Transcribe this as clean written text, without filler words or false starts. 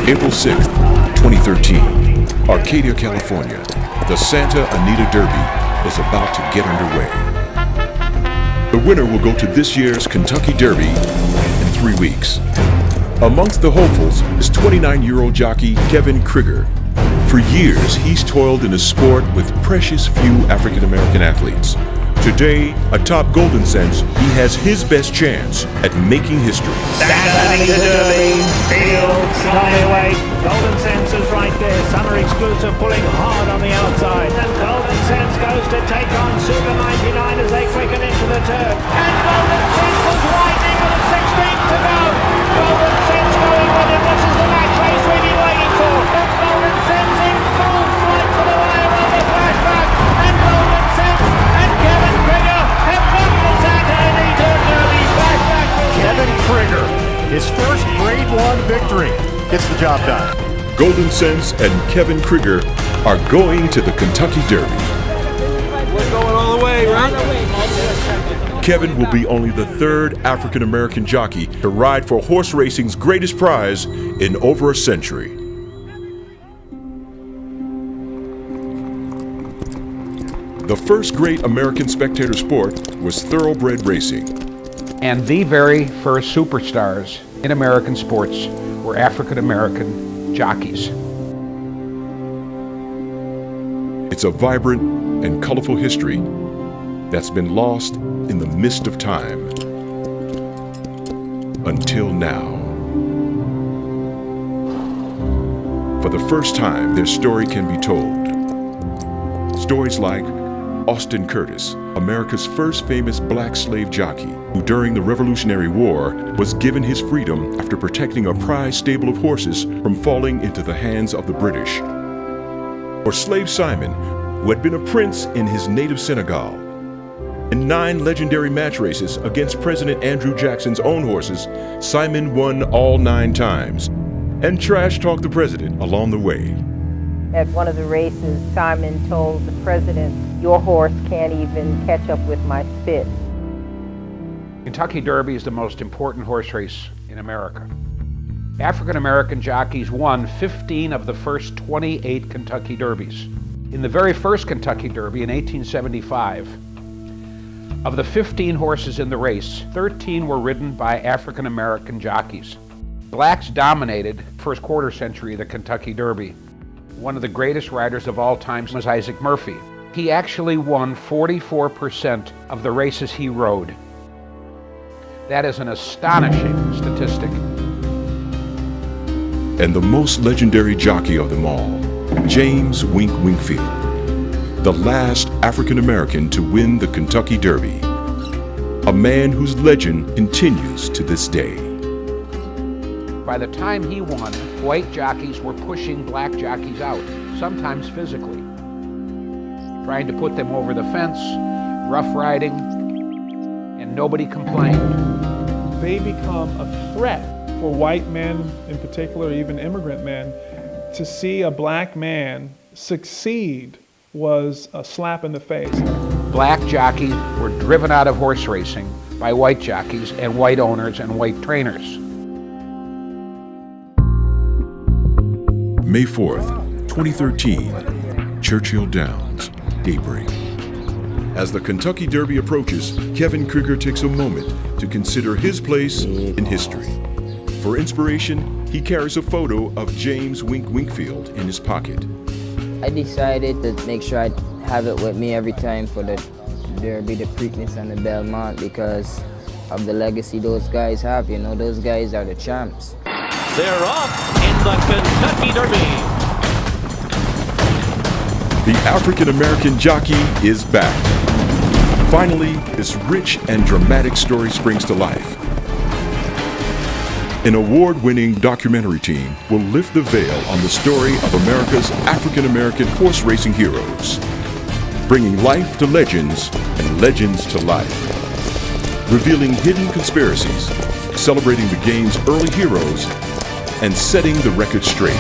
April 6th, 2013, Arcadia, California. The Santa Anita Derby is about to get underway. The winner will go to this year's Kentucky Derby in 3 weeks. Amongst the hopefuls is 29-year-old jockey Kevin Krieger. For years, he's toiled in a sport with precious few African American athletes. Today, atop Golden Sense, he has his best chance at making history. Santa Anita Derby, Fields, Heavyweight, Golden Sense is right there. Summer exclusive pulling hard on the outside. And Golden Sense goes to take on Super 99 as they quicken into the turn. And Golden Sense is widening with a 16th to go. Golden Sense going with him. This is the match race we've been waiting for. Golden Sense in full flight for the wire on the flashback. And Golden Sense and Kevin Krieger have got the Santa Anita Derby flashback. Kevin Krieger, his first Grade 1 victory, gets the job done. Golden Sense and Kevin Krieger are going to the Kentucky Derby. We're going all the way, right? Kevin will be only the third African American jockey to ride for horse racing's greatest prize in over a century. The first great American Spectator Sport was Thoroughbred Racing. And the very first superstars in American sports were African American jockeys. It's a vibrant and colorful history that's been lost in the mist of time until now. For the first time, their story can be told. Stories like Austin Curtis, America's first famous black slave jockey, who during the Revolutionary War was given his freedom after protecting a prize stable of horses from falling into the hands of the British. Or Slave Simon, who had been a prince in his native Senegal. In 9 legendary match races against President Andrew Jackson's own horses, Simon won all 9 times and trash-talked the president along the way. At one of the races, Simon told the president, "Your horse can't even catch up with my spit." Kentucky Derby is the most important horse race in America. African American jockeys won 15 of the first 28 Kentucky Derbies. In the very first Kentucky Derby in 1875, of the 15 horses in the race, 13 were ridden by African American jockeys. Blacks dominated first quarter century of the Kentucky Derby. One of the greatest riders of all time was Isaac Murphy. He actually won 44% of the races he rode. That is an astonishing statistic. And the most legendary jockey of them all, James "Wink" Winkfield, the last African American to win the Kentucky Derby, a man whose legend continues to this day. By the time he won, white jockeys were pushing black jockeys out, sometimes physically, trying to put them over the fence, rough riding, and nobody complained. They become a threat for white men, in particular, even immigrant men. To see a black man succeed was a slap in the face. Black jockeys were driven out of horse racing by white jockeys and white owners and white trainers. May 4th, 2013, Churchill Downs, daybreak. As the Kentucky Derby approaches, Kevin Krieger takes a moment to consider his place in history. For inspiration, he carries a photo of James "Wink" Winkfield in his pocket. I decided to make sure I have it with me every time for the Derby, the Preakness, and the Belmont because of the legacy those guys have. You know, those guys are the champs. They're off in the Kentucky Derby. The African American jockey is back. Finally, this rich and dramatic story springs to life. An award-winning documentary team will lift the veil on the story of America's African American horse racing heroes, bringing life to legends and legends to life, revealing hidden conspiracies, celebrating the game's early heroes, and setting the record straight.